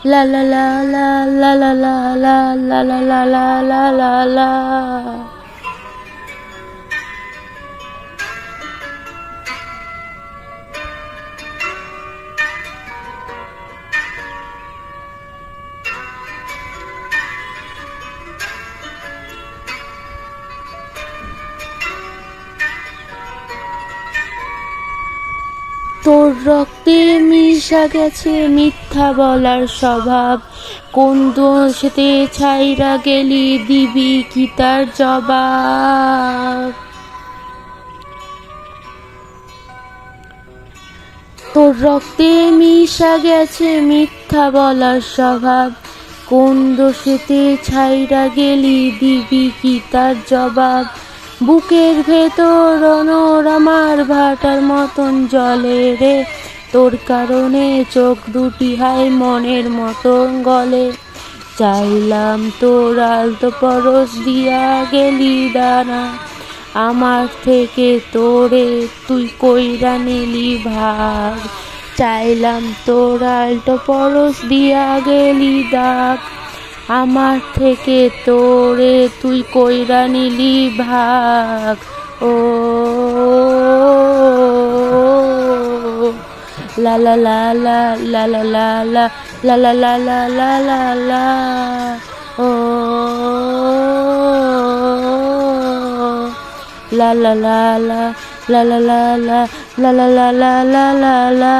লা লা লা লা লা লা লা লা লা লা লা লা লা লা। তোর রক্তে মিশা গেছে মিথ্যা বলার স্বভাব, কোন দোষেতে ছাইরা গেলি দিবি কি তার জবাব। তোর রক্তে মিশা গেছে মিথ্যা বলার স্বভাব, কোন দোষেতে ছাইরা গেলি দিবি কি তার জবাব। বুকের ভেতর অনর আমার ভাটার মতন জলে রে, তোর কারণে চোখ দুটি হায় মনের মতন গলে। চাইলাম তোর আলতো পরশ দিয়া গেলি ডানা, আমার থেকে তোরে তুই কইরা নিলি ভাগ। চাইলাম তোর আলতো পরশ দিয়া গেলি দাগ, আমার থেকে তোরে তুই কইরা নিলি ভাগ। ও লা লা লা লা লা লা লা লা লা লা লা লা লা লা লা। ও la la la la la la la la la la la la la la